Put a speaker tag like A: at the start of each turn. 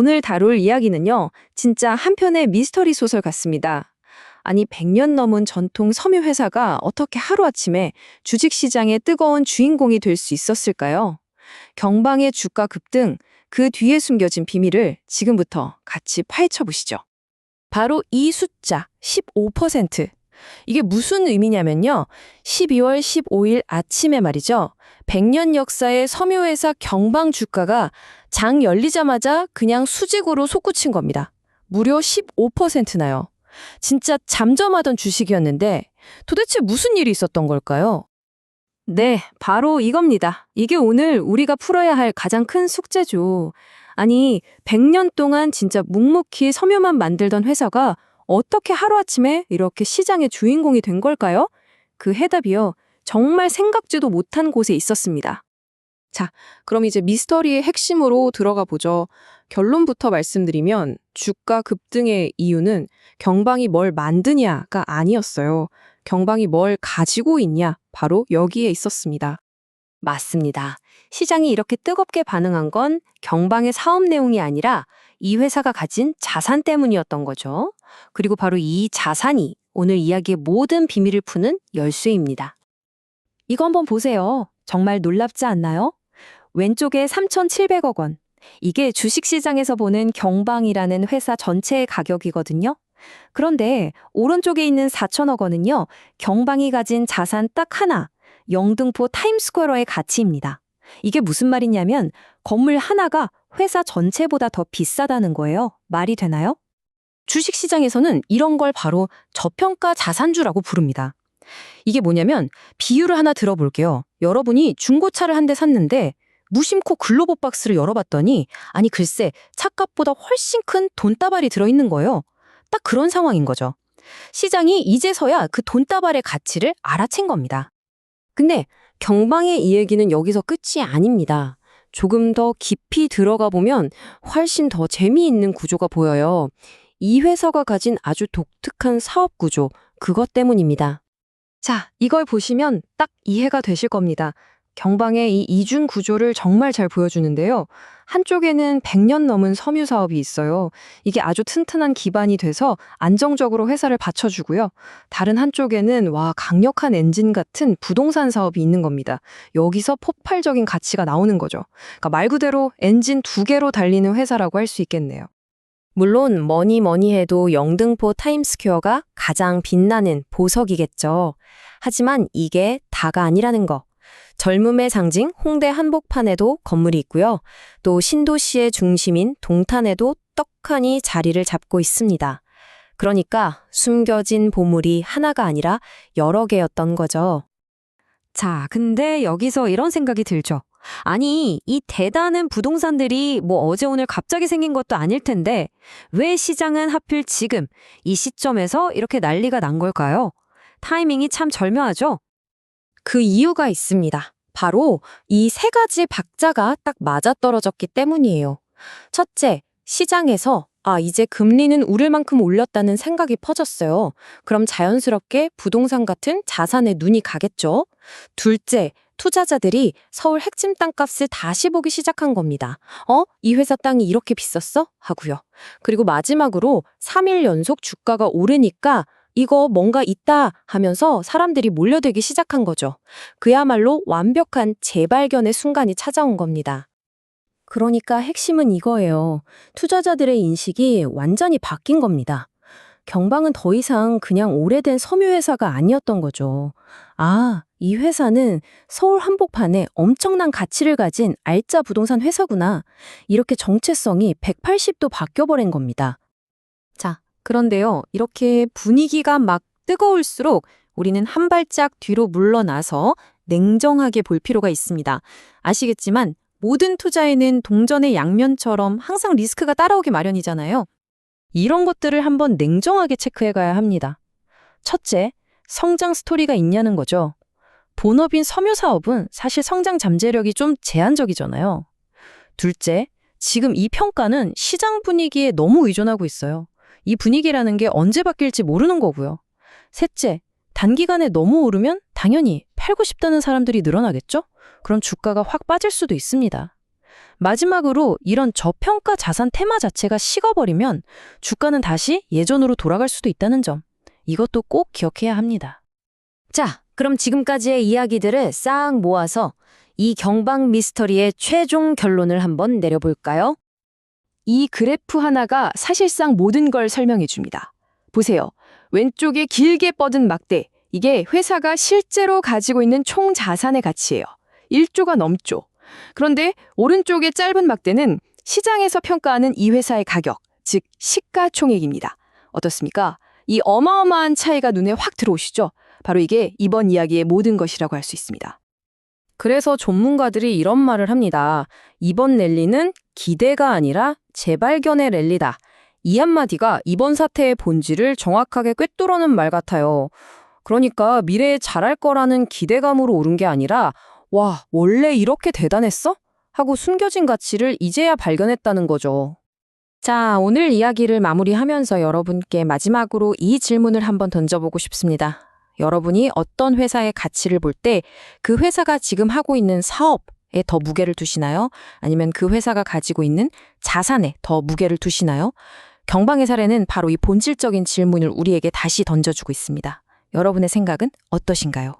A: 오늘 다룰 이야기는요, 진짜 한 편의 미스터리 소설 같습니다. 아니, 100년 넘은 전통 섬유 회사가 어떻게 하루아침에 주식시장의 뜨거운 주인공이 될 수 있었을까요? 경방의 주가 급등, 그 뒤에 숨겨진 비밀을 지금부터 같이 파헤쳐 보시죠. 바로 이 숫자, 15%. 이게 무슨 의미냐면요. 12월 15일 아침에 말이죠. 100년 역사의 섬유회사 경방 주가가 장 열리자마자 그냥 수직으로 솟구친 겁니다. 무려 15%나요. 진짜 잠잠하던 주식이었는데 도대체 무슨 일이 있었던 걸까요? 네, 바로 이겁니다. 이게 오늘 우리가 풀어야 할 가장 큰 숙제죠. 아니, 100년 동안 진짜 묵묵히 섬유만 만들던 회사가 어떻게 하루아침에 이렇게 시장의 주인공이 된 걸까요? 그 해답이요. 정말 생각지도 못한 곳에 있었습니다. 자, 그럼 이제 미스터리의 핵심으로 들어가 보죠. 결론부터 말씀드리면 주가 급등의 이유는 경방이 뭘 만드냐가 아니었어요. 경방이 뭘 가지고 있냐, 바로 여기에 있었습니다. 맞습니다. 시장이 이렇게 뜨겁게 반응한 건 경방의 사업 내용이 아니라 이 회사가 가진 자산 때문이었던 거죠. 그리고 바로 이 자산이 오늘 이야기의 모든 비밀을 푸는 열쇠입니다. 이거 한번 보세요. 정말 놀랍지 않나요? 왼쪽에 3,700억 원. 이게 주식시장에서 보는 경방이라는 회사 전체의 가격이거든요. 그런데 오른쪽에 있는 4천억 원은요, 경방이 가진 자산 딱 하나, 영등포 타임스퀘어의 가치입니다. 이게 무슨 말이냐면 건물 하나가 회사 전체보다 더 비싸다는 거예요. 말이 되나요? 주식시장에서는 이런 걸 바로 저평가 자산주라고 부릅니다. 이게 뭐냐면 비유를 하나 들어볼게요. 여러분이 중고차를 한 대 샀는데 무심코 글로벌박스를 열어봤더니 아니 글쎄 차값보다 훨씬 큰 돈다발이 들어있는 거예요. 딱 그런 상황인 거죠. 시장이 이제서야 그 돈다발의 가치를 알아챈 겁니다. 근데 경방의 이 얘기는 여기서 끝이 아닙니다. 조금 더 깊이 들어가 보면 훨씬 더 재미있는 구조가 보여요. 이 회사가 가진 아주 독특한 사업 구조, 그것 때문입니다. 자, 이걸 보시면 딱 이해가 되실 겁니다. 경방의 이 이중 구조를 정말 잘 보여주는데요. 한쪽에는 100년 넘은 섬유 사업이 있어요. 이게 아주 튼튼한 기반이 돼서 안정적으로 회사를 받쳐주고요. 다른 한쪽에는 강력한 엔진 같은 부동산 사업이 있는 겁니다. 여기서 폭발적인 가치가 나오는 거죠. 그러니까 말 그대로 엔진 두 개로 달리는 회사라고 할 수 있겠네요. 물론 뭐니 해도 영등포 타임스퀘어가 가장 빛나는 보석이겠죠. 하지만 이게 다가 아니라는 거. 젊음의 상징 홍대 한복판에도 건물이 있고요. 또 신도시의 중심인 동탄에도 떡하니 자리를 잡고 있습니다. 그러니까 숨겨진 보물이 하나가 아니라 여러 개였던 거죠. 자, 근데 여기서 이런 생각이 들죠. 아니, 이 대단한 부동산들이 어제 오늘 갑자기 생긴 것도 아닐 텐데 왜 시장은 하필 지금 이 시점에서 이렇게 난리가 난 걸까요? 타이밍이 참 절묘하죠? 그 이유가 있습니다. 바로 이 세 가지 박자가 딱 맞아떨어졌기 때문이에요. 첫째, 시장에서 이제 금리는 오를 만큼 올렸다는 생각이 퍼졌어요. 그럼 자연스럽게 부동산 같은 자산에 눈이 가겠죠. 둘째, 투자자들이 서울 핵심 땅값을 다시 보기 시작한 겁니다. 이 회사 땅이 이렇게 비쌌어? 하고요. 그리고 마지막으로 3일 연속 주가가 오르니까 이거 뭔가 있다 하면서 사람들이 몰려들기 시작한 거죠. 그야말로 완벽한 재발견의 순간이 찾아온 겁니다. 그러니까 핵심은 이거예요. 투자자들의 인식이 완전히 바뀐 겁니다. 경방은 더 이상 그냥 오래된 섬유회사가 아니었던 거죠. 이 회사는 서울 한복판에 엄청난 가치를 가진 알짜 부동산 회사구나. 이렇게 정체성이 180도 바뀌어버린 겁니다. 자, 그런데요. 이렇게 분위기가 막 뜨거울수록 우리는 한 발짝 뒤로 물러나서 냉정하게 볼 필요가 있습니다. 아시겠지만 모든 투자에는 동전의 양면처럼 항상 리스크가 따라오기 마련이잖아요. 이런 것들을 한번 냉정하게 체크해 가야 합니다. 첫째, 성장 스토리가 있냐는 거죠. 본업인 섬유 사업은 사실 성장 잠재력이 좀 제한적이잖아요. 둘째, 지금 이 평가는 시장 분위기에 너무 의존하고 있어요. 이 분위기라는 게 언제 바뀔지 모르는 거고요. 셋째, 단기간에 너무 오르면 당연히 팔고 싶다는 사람들이 늘어나겠죠? 그럼 주가가 확 빠질 수도 있습니다.
B: 마지막으로 이런 저평가 자산 테마 자체가 식어버리면 주가는 다시 예전으로 돌아갈 수도 있다는 점. 이것도 꼭 기억해야 합니다.
A: 자, 그럼 지금까지의 이야기들을 싹 모아서 이 경방 미스터리의 최종 결론을 한번 내려볼까요? 이 그래프 하나가 사실상 모든 걸 설명해 줍니다. 보세요. 왼쪽에 길게 뻗은 막대, 이게 회사가 실제로 가지고 있는 총 자산의 가치예요. 1조가 넘죠. 그런데 오른쪽의 짧은 막대는 시장에서 평가하는 이 회사의 가격, 즉 시가총액입니다. 어떻습니까? 이 어마어마한 차이가 눈에 확 들어오시죠? 바로 이게 이번 이야기의 모든 것이라고 할 수 있습니다. 그래서 전문가들이 이런 말을 합니다. 이번 랠리는 기대가 아니라 재발견의 랠리다. 이 한마디가 이번 사태의 본질을 정확하게 꿰뚫어는 말 같아요. 그러니까 미래에 잘할 거라는 기대감으로 오른 게 아니라 와, 원래 이렇게 대단했어? 하고 숨겨진 가치를 이제야 발견했다는 거죠. 자, 오늘 이야기를 마무리하면서 여러분께 마지막으로 이 질문을 한번 던져보고 싶습니다. 여러분이 어떤 회사의 가치를 볼 때 그 회사가 지금 하고 있는 사업에 더 무게를 두시나요? 아니면 그 회사가 가지고 있는 자산에 더 무게를 두시나요? 경방의 사례는 바로 이 본질적인 질문을 우리에게 다시 던져주고 있습니다. 여러분의 생각은 어떠신가요?